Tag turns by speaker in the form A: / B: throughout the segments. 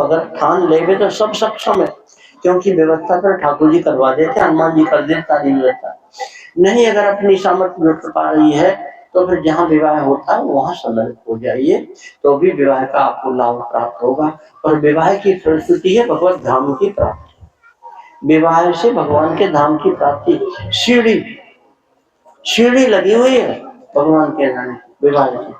A: अगर ठान लेवे तो सब सक्षम है, क्योंकि व्यवस्था पर ठाकुर जी करवा देते, हनुमान जी कर देते सारी व्यवस्था। नहीं अगर अपनी सामर्थ्य जुट पा रही है तो फिर जहाँ विवाह होता है वहां सम्मिलित हो जाइए, तो भी विवाह का आपको लाभ प्राप्त होगा। और विवाह की फलश्रुति है भगवत धाम की प्राप्ति। विवाह से भगवान के धाम की प्राप्ति, सीढ़ी सीढ़ी लगी हुई है भगवान के नाम विवाह की।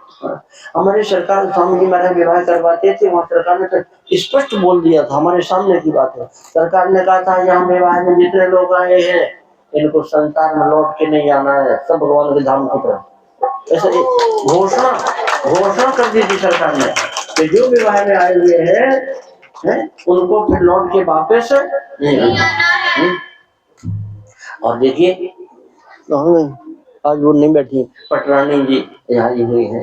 A: हमारे सरकार स्वामी जी महाराज विवाह करवाते थे, वहाँ सरकार ने तो स्पष्ट बोल दिया था, हमारे सामने की बात है। सरकार ने कहा था यहाँ विवाह में जितने लोग आए हैं इनको संसार में लौट के नहीं आना है, सब भगवान के धाम की तरफ। ऐसा घोषणा घोषणा कर दी थी सरकार ने कि जो विवाह में आए हुए हैं उनको फिर लौट के वापस नहीं आना। और देखिए आज वो नहीं बैठी, पटरानी जी यहाँ हुई है,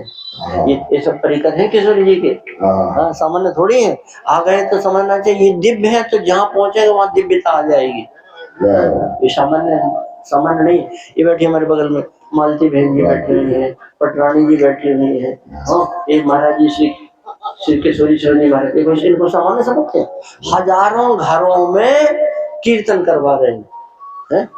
A: ये सब परिकर है किशोरी जी के। हाँ सामान्य थोड़ी है, आ गए तो समझना चाहिए दिव्य है, तो जहाँ पहुंचेगा वहाँ दिव्यता आ जाएगी। ये सामान्य नहीं। ये बैठी हमारे बगल में मालती बहन जी बैठी हुई है, पटरानी जी बैठी हुई है, एक महाराज जी श्री किशोरी शरणी महाराज, देखो इनको सामान्य समझते हैं। हजारों घरों में कीर्तन करवा रहे हैं,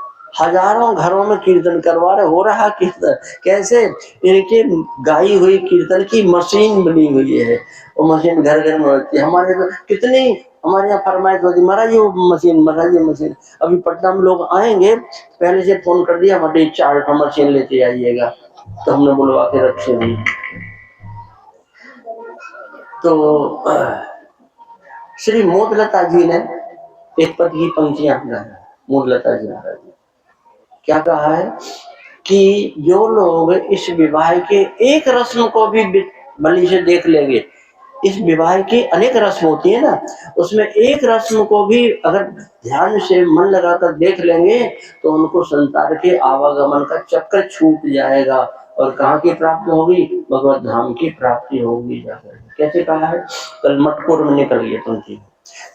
A: हजारों घरों में कीर्तन करवा रहे। हो रहा कीर्तन कैसे, इनके गाई हुई कीर्तन की मशीन बनी हुई है, वो मशीन घर घर में होती है। हमारे तो कितनी हमारे यहाँ फरमाइश होती, महाराज ये मशीन, महाराज ये मशीन। अभी पटना में लोग आएंगे, पहले से फोन कर दिया हमारे 4 मशीन लेते आइएगा, तो हमने बुलवा के रखे हुई। तो श्री मोदलता जी ने एक पद की पंक्तियां गाया। मोदलता जी महाराज क्या कहा है कि जो लोग इस विवाह के एक रस्म को भी बलि से देख लेंगे, इस विवाह की अनेक रस्म होती है ना, उसमें एक रस्म को भी अगर ध्यान से मन लगाकर देख लेंगे तो उनको संसार के आवागमन का चक्कर छूट जाएगा और कहाँ की प्राप्ति होगी, भगवत धाम की प्राप्ति होगी जाकर। कैसे कहा है, कल मटकोर में निकल गया तुमची,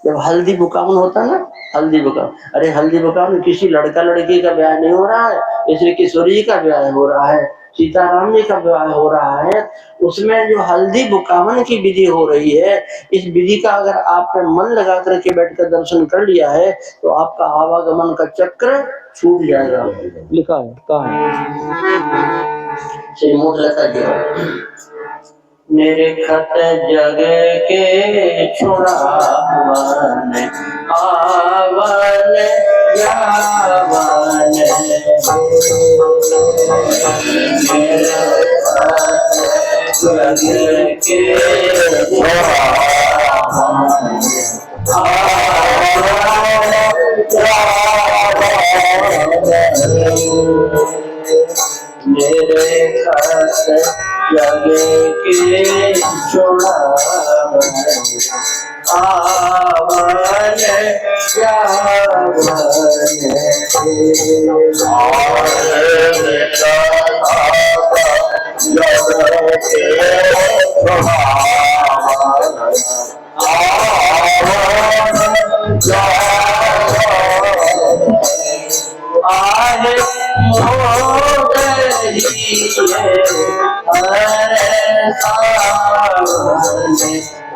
A: जब हल्दी बुकावन होता है ना, हल्दी बुकावन, अरे हल्दी बुकावन किसी लड़का लड़की का ब्याह नहीं हो रहा है, इसलिए किशोरी जी का ब्याह हो रहा है, सीताराम जी का विवाह हो रहा है। उसमें जो हल्दी बुकावन की विधि हो रही है, इस विधि का अगर आपने मन लगा करके बैठकर दर्शन कर लिया है तो आपका आवागमन का चक्र छूट जाएगा। लिखा है कहा है श्री मोदलता जी, मेरे खत जग के छुड़ावन आवन जावन, मेरे खत जग के छुड़ावन आवन जावन, मेरे खत जगे के छुड़ावन आवन जावन,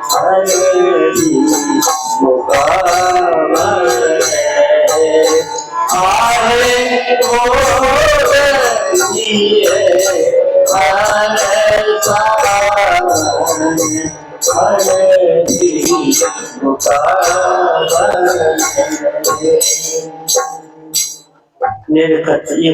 A: आहे ये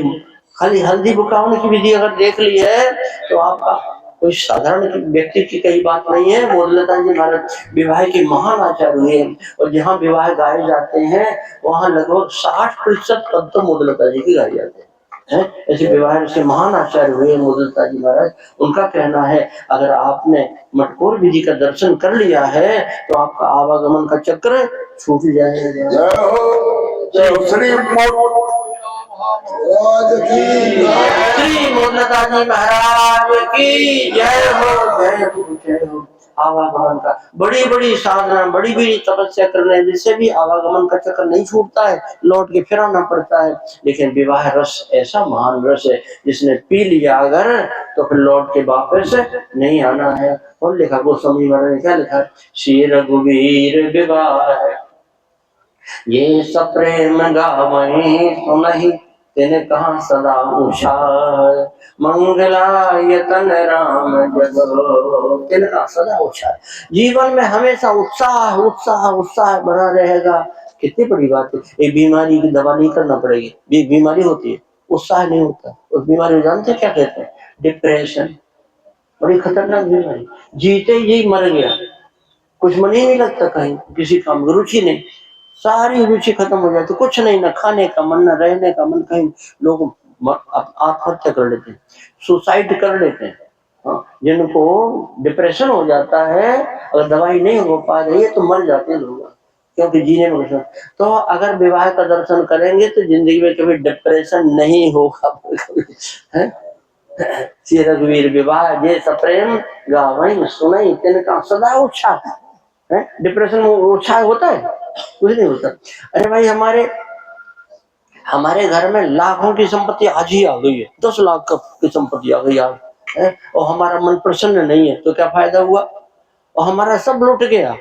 A: खाली हल्दी बुकावन की विधि अगर देख ली है तो आपका कोई साधारण व्यक्ति की कई बात नहीं है। मोदलता जी महाराज विवाह के महान आचार्य हुए, और जहाँ विवाह गाए जाते हैं वहाँ लगभग 60% पद तो मोदलता जी की गाए जाते हैं। ऐसे विवाह से महान आचार्य हुए मोदलता जी महाराज। उनका कहना है अगर आपने मटकोर विधि का दर्शन कर लिया है तो आपका आवागमन का चक्र छूट जाएगा। श्री मोदलता जी महाराज की जय हो, जय हो, जय हो। आवागमन का बड़ी बड़ी साधना, बड़ी बड़ी तपस्या करने जिससे भी आवागमन का चक्कर नहीं छूटता है, लौट के फिर आना पड़ता है। लेकिन विवाह रस ऐसा महान रस है, जिसने पी लिया अगर तो फिर लौट के वापस नहीं आना है। और लिखा गोस्वामी महाराज ने क्या लिखा, श्री रघुवीर विवाह ये सब प्रेम गावहीं सुनहि तिन कहाँ सदा उषा मंगलायतन राम जगो तिन कहाँ सदा उषा। जीवन में हमेशा उत्साह उत्साह उत्साह बना रहेगा। कितनी बड़ी बात है। एक बीमारी की दवा नहीं करना पड़ेगी, एक बीमारी होती है उत्साह नहीं होता, उस बीमारी को जानते क्या कहते हैं, डिप्रेशन। बड़ी खतरनाक बीमारी, जीते जी मर गया, कुछ मन ही नहीं लगता, कहीं किसी काम में रुचि नहीं, सारी रुचि खत्म हो जाती, कुछ नहीं, ना खाने का मन, ना रहने का मन। कहीं लोग आत्महत्या कर लेते हैं, सुसाइड कर लेते हैं। हाँ, जिनको डिप्रेशन हो जाता है, अगर दवाई नहीं हो पा रही है तो मर जाते हैं लोग, क्योंकि जीने में कुछ। तो अगर विवाह का दर्शन करेंगे तो जिंदगी में कभी डिप्रेशन नहीं होगा। श्री रघुवीर विवाह जे सप्रेम गावहीं सुनहि तिनका सदा उत्साह है। डिप्रेशन में उत्साह होता है? कुछ नहीं होता। अरे भाई, हमारे घर में लाखों की संपत्ति आज ही आ गई है, 10 लाख की संपत्ति आ गई आज है, और हमारा मन प्रसन्न नहीं है, तो क्या फायदा हुआ? और हमारा सब लूट गया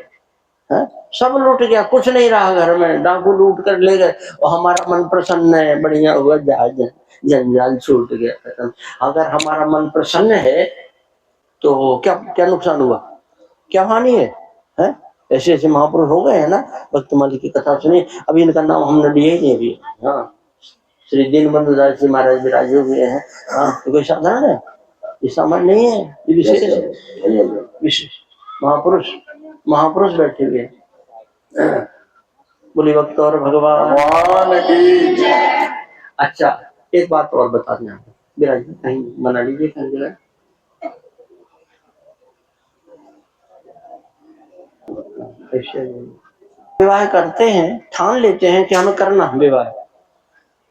A: है, सब लूट गया, कुछ नहीं रहा घर में, डाकू लूट कर ले गए, और हमारा मन प्रसन्न है, बढ़िया हुआ, जंजाल छूट गया, खत्म। अगर हमारा मन प्रसन्न है तो क्या क्या नुकसान हुआ, क्या हानि है? ऐसे ऐसे महापुरुष हो गए हैं ना, भक्त माली की कथा सुनी। अभी इनका नाम हमने लिया ही नहीं अभी। हाँ, श्री दीनबंधु दास जी महाराज विराजे हुए हैं। हाँ, तो कोई साधारण है, ये सामान्य नहीं है, ये विशेष है, विशेष महापुरुष, महापुरुष बैठे हुए हैं। बोली भक्त और भगवान की। अच्छा, एक बात और बता दें, विराज कहीं मना लीजिए, कहीं जगह विवाह करते हैं, ठान लेते हैं कि हमें करना विवाह,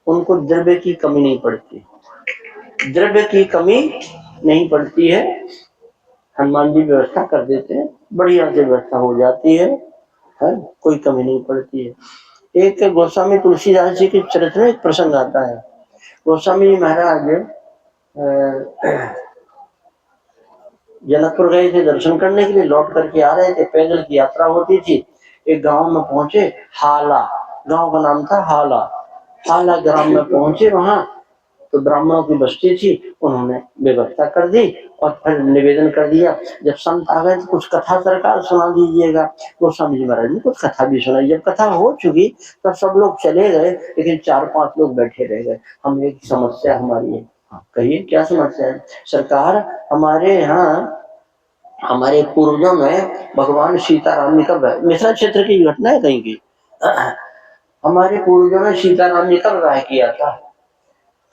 A: उनको द्रव्य की कमी नहीं पड़ती, द्रव्य की कमी नहीं पड़ती है। हनुमान जी व्यवस्था कर देते हैं, बढ़िया से व्यवस्था हो जाती है, कोई कमी नहीं पड़ती है। एक गोस्वामी तुलसीदास जी के चरित्र में एक प्रसंग आता है। गोस्वामी महाराज जनकपुर गए थे दर्शन करने के लिए, लौट करके आ रहे थे, पैदल की यात्रा होती थी। एक गांव में पहुंचे, हाला गांव का नाम था, हाला। हाला ग्राम में पहुंचे, वहां तो ब्राह्मणों की बस्ती थी, उन्होंने व्यवस्था कर दी और फिर निवेदन कर दिया, जब संत आ गए तो कुछ कथा सरकार सुना दीजिएगा। तो स्वामी जी महाराज ने कुछ कथा भी सुनाई। जब कथा हो चुकी तब सब लोग चले गए, लेकिन 4-5 लोग बैठे रह गए। हम एक समस्या हमारी है। कहिए क्या समस्या है? सरकार, हमारे यहाँ हमारे पूर्वजों में भगवान सीताराम जी का मिथिला क्षेत्र की घटना है कहीं की, हमारे पूर्वजों ने सीताराम जी का विवाह किया था,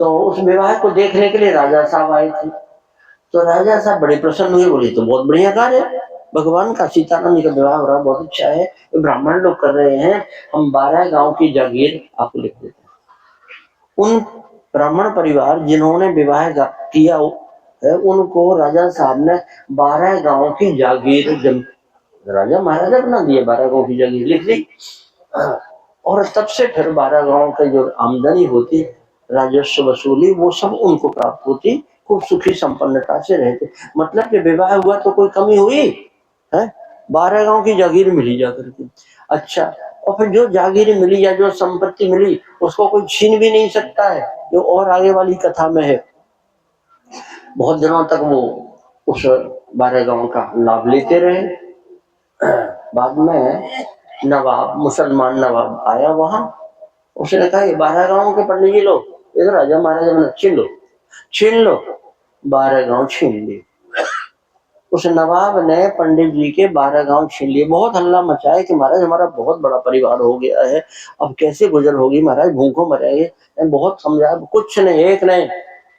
A: तो उस विवाह को देखने के लिए राजा साहब आए थे। तो राजा साहब बड़े प्रसन्न हुए, बोले तो बहुत बढ़िया कार्य है, भगवान का सीताराम जी का विवाह हो रहा, बहुत अच्छा है, ब्राह्मण लोग कर रहे हैं, हम 12 गांव की जागीर आपको लिख देते हैं। उन ब्राह्मण परिवार जिन्होंने विवाह किया है, उनको राजा साहब ने 12 गांव की जागीर, राजा महाराजा बना दिए, 12 गांव की जागीर लिख दी। और तब से फिर 12 गांव का जो आमदनी होती, राजस्व वसूली, वो सब उनको प्राप्त होती, खूब सुखी संपन्नता से रहते। मतलब कि विवाह हुआ तो कोई कमी हुई है? 12 गांव की जागीर मिली जाकर के। अच्छा, और फिर जो जागीर मिली या जो संपत्ति मिली उसको कोई छीन भी नहीं सकता है, जो और आगे वाली कथा में है। बहुत दिनों तक वो उस 12 गांव का लाभ लेते रहे। बाद में नवाब, मुसलमान नवाब आया वहां, उसने कहा ये 12 गांव के पंडित जी लोग इधर राजा महाराजा ने छीन लो, छीन लो। 12 गांव छीन लिए। उस नवाब ने पंडित जी के 12 गांव छीन लिए। बहुत हल्ला मचाया कि महाराज हमारा बहुत बड़ा परिवार हो गया है, अब कैसे गुजर होगी महाराज, भूखों मरेंगे। बहुत समझाया, कुछ नहीं, एक नहीं,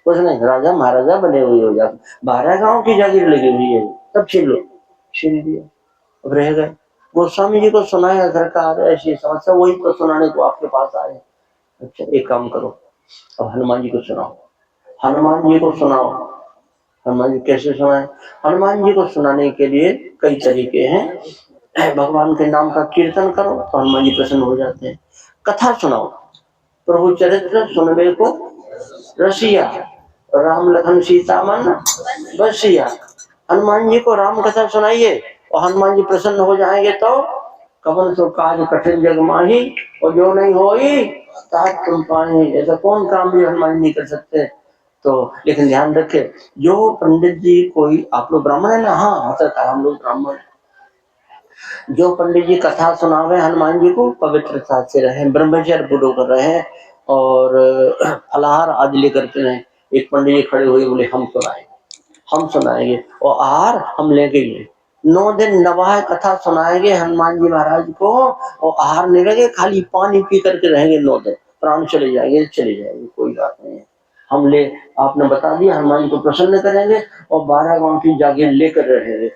A: कुछ नहीं, राजा महाराजा बने हुए हो जाते, 12 गांव की जागीर लगी हुई है, तब छीन लो। छीन दिया, अब रह गए। गोस्वामी जी को सुनाया सरकार ऐसी समस्या, वही तो सुनाने को आपके पास आए। अच्छा, एक काम करो, अब हनुमान जी को सुनाओ, हनुमान जी को सुनाओ। हनुमान जी कैसे सुनाए? हनुमान जी को सुनाने के लिए कई तरीके हैं। भगवान के नाम का कीर्तन करो तो हनुमान जी प्रसन्न हो जाते हैं। कथा सुनाओ, प्रभु चरित्र सुनबे को रसिया, राम लखन सीता मन बसिया। हनुमान जी को राम कथा सुनाइए और हनुमान जी प्रसन्न हो जाएंगे तो कवन सो काज कठिन जग माही और जो नहीं होई तात तुम पाए। ऐसा कौन काम भी हनुमान जी नहीं कर सकते। तो लेकिन ध्यान रखे, जो पंडित जी कोई, आप लोग ब्राह्मण है ना? हाँ होता था, हम लोग ब्राह्मण। जो पंडित जी कथा सुनावे हनुमान जी को पवित्रता से रहे, ब्रह्मचर्य पूर्वक कर रहे हैं और फलाहार आदि लेकर के रहे। एक पंडित जी खड़े हुए बोले हम सुनाएंगे और आहार हम लेंगे ही। 9 दिन नवाह कथा सुनाएंगे हनुमान जी महाराज को और आहार नहीं लेंगे, खाली पानी पी करके रहेंगे 9 दिन। प्राण चले जाएंगे कोई बात नहीं है। हम ले आपने बता दिया हनुमान जी को प्रसन्न करेंगे और 12 गांव की जागीर लेकर रहेंगे।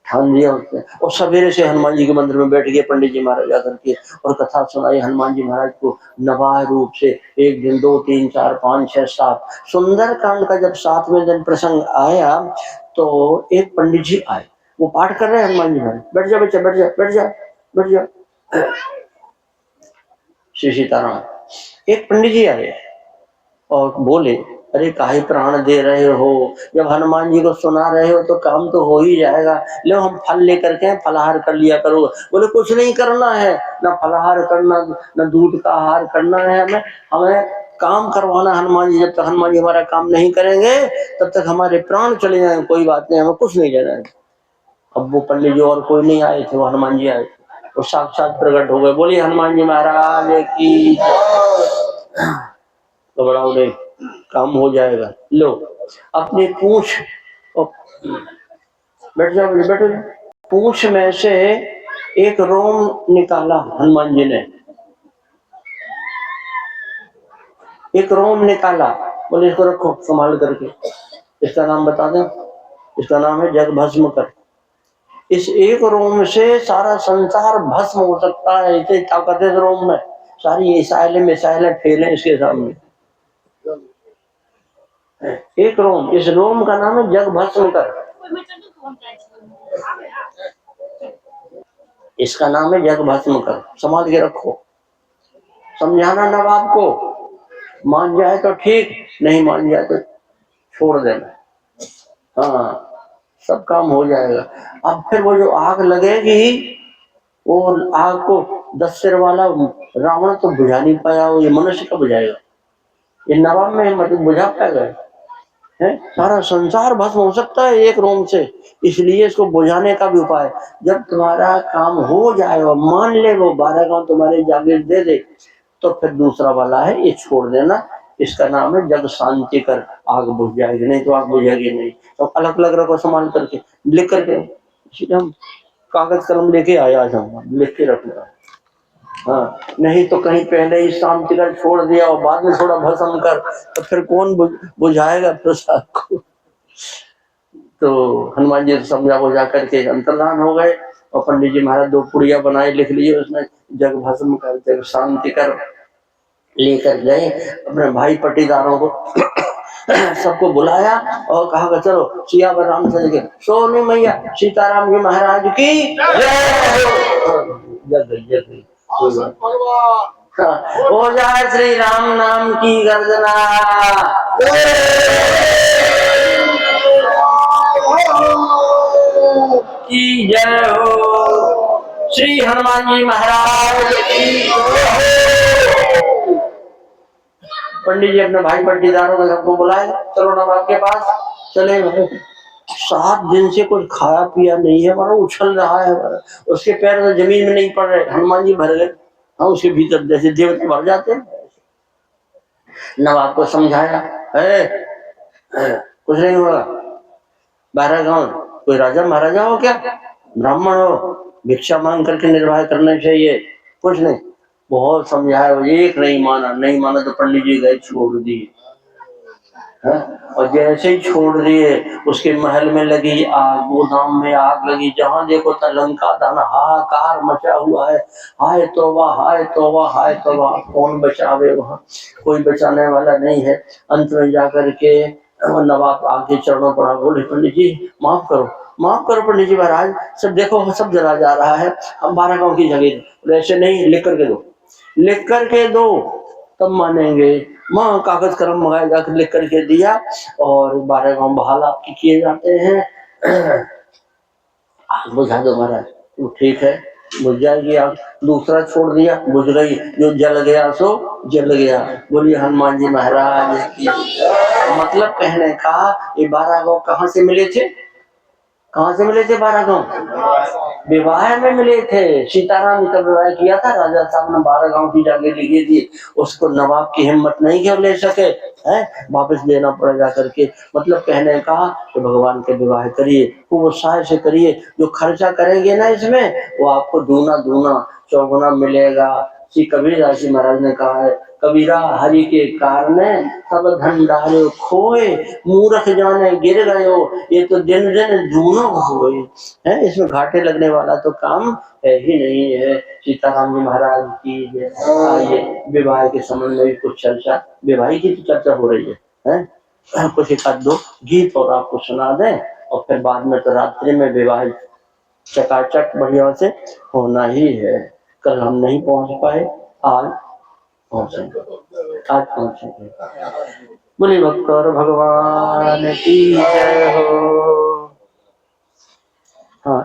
A: ठान दिया उसने और सवेरे से हनुमान जी के मंदिर में बैठ गए पंडित जी महाराज जाकर के और कथा सुनाई हनुमान जी महाराज को नवाह रूप से। 1 दिन 2 3 4 5 6 7 सुंदर कांड का जब 7वें दिन प्रसंग आया तो एक पंडित जी आए, वो पाठ कर रहे हैं हनुमान जी महाराज। बैठ जा बच्चा, बैठ जा बैठ जा बैठ जा। श्री सीताराम। एक पंडित जी आए और बोले अरे काहे प्राण दे रहे हो, जब हनुमान जी को सुना रहे हो तो काम तो हो ही जाएगा। लो हम फल लेकर के फलाहार कर लिया करो। बोले कुछ नहीं करना है, ना फलाहार करना ना दूध का आहार करना है, हमें काम करवाना हनुमान जी। जब तक हनुमान जी हमारा काम नहीं करेंगे तब तक हमारे प्राण चले जाएंगे, कोई बात नहीं, हमें कुछ नहीं लेना है। अब वो पंडित जी और कोई नहीं आए थे, वो हनुमान जी आए थे और साक्षात प्रकट हो गए। बोलिए हनुमान जी महाराज की। तो बड़ा उन्हें काम हो जाएगा। लो अपनी पूंछ, बैठ जाओ बैठो। पूंछ में से एक रोम निकाला हनुमान जी ने, एक रोम निकाला। बोले इसको रखो संभाल करके। इसका नाम बता दें, इसका नाम है जग भस्म कर। इस एक रोम से सारा संसार भस्म हो सकता है, इतनी ताकत है रोम में। सारी मिसाइलें फेलें इसके सामने। एक रोम, इस रोम का नाम है जग भस्म कर। इसका नाम है जग भस्म कर, संभाल के रखो। समझाना नवाब को, मान जाए तो ठीक, नहीं मान जाए तो छोड़ देना। हाँ सब काम हो जाएगा। अब फिर वो जो आग लगेगी, वो आग को 10 सिर वाला रावण तो बुझा नहीं पाया, वो ये मनुष्य का बुझाएगा। ये नवाब में मतलब बुझा पाएगा है? सारा संसार भस्म हो सकता है एक रोम से। इसलिए इसको बुझाने का भी उपाय, जब तुम्हारा काम हो जाए और मान ले वो 12 गांव तुम्हारे जागीर दे दे तो फिर दूसरा वाला है ये छोड़ देना। इसका नाम है जग शांति कर, आग बुझ जाएगी, नहीं तो आग बुझेगी नहीं। तो अलग अलग रखो संभाल करके, लिख करके। हम कागज कलम लेके आया, आज हम लिख के रखना। हाँ नहीं तो कहीं पहले ही शांति कर छोड़ दिया और बाद में थोड़ा भस्म कर तो फिर कौन बुझाएगा प्रसाद को। तो हनुमान जी समझा बुझा करके अंतर्धान हो गए और पंडित जी महाराज 2 पुड़िया बनाए, लिख लिए उसमें जग भस्म कर जग शांति कर। लेकर गए अपने भाई पट्टीदारों को सबको बुलाया और कहा कि चलो सियावर रामचंद्र के सोनी मैया सीताराम जी महाराज की जय। हो जाए श्री राम नाम की गर्जना की जय हो। श्री हनुमान जी महाराज की। पंडित जी अपने भाई पट्टीदारों को सबको बुलाए, चलो नवाब के पास चले। 7 दिन से कुछ खाया पिया नहीं है, बड़ा उछल रहा है, उसके पैर तो जमीन में नहीं पड़ रहे। हनुमान जी भर गए, हाँ उसके भीतर जैसे देवता भर जाते हैं। नवाब को समझाया है कुछ नहीं होगा, 12 गांव कोई राजा महाराजा हो क्या, ब्राह्मण हो, भिक्षा मांग करके निर्वाह करना चाहिए, कुछ नहीं। बहुत समझाया, एक नहीं माना तो पंडित जी गए छोड़ दिए। और जैसे ही छोड़ दिए उसके महल में लगी आग, गोदाम में आग लगी, जहां देखो तो लंका दहन हाहाकार मचा हुआ है। हाय तौबा हाय तौबा हाय तौबा, कौन बचावे, वहां कोई बचाने वाला नहीं है। अंत में जाकर के नवाब आके चरणों पर बोले पंडित जी माफ करो पंडित जी महाराज, सब देखो सब जला जा रहा है, हम 12 गांव की जगह। ऐसे नहीं, लिख करके दो तब मानेंगे। माँ कागज कलम मंगाए जाकर लिख करके दिया और 12 गांव बहाल आपके किए जाते हैं। आग बुझा दो महाराज। वो ठीक है, बुझ जाएगी आग। दूसरा छोड़ दिया, बुझ गई। जो जल गया सो जल गया। बोलिए हनुमान जी महाराज की। मतलब कहने का ये 12 गांव कहाँ से मिले थे? कहाँ से मिले थे 12 गांव? विवाह में मिले थे। सीताराम का विवाह किया था, राजा साहब ने 12 गांव की जागीर लिखी थी। उसको नवाब की हिम्मत नहीं कि ले सके, है वापस देना पड़ेगा करके। मतलब कहने का कि भगवान के विवाह करिए, खूब उत्साह से करिए। जो खर्चा करेंगे ना इसमें, वो आपको दूना दूना चौगुना मिलेगा। श्री कबीरदास जी महाराज ने कहा है, कबीरा हरि के कारण सब धन डाले खोए, मूर्ख जाने गिर गयो, ये तो दिन दिन दूनो हुए। है इसमें घाटे लगने वाला तो काम है ही नहीं है। सीताराम जी महाराज की ये विवाह के संबंध में भी कुछ चर्चा, विवाह की तो चर्चा हो रही है? कुछ एक आध दो गीत और आपको सुना दें, और फिर बाद में तो रात्रि में विवाह चकाचक बढ़िया से होना ही है। कल हम नहीं पहुंच पाए, आज पहुंचेंगे, आज पहुंचेंगे। बोले भक्त और भगवान की जय हो। हाँ।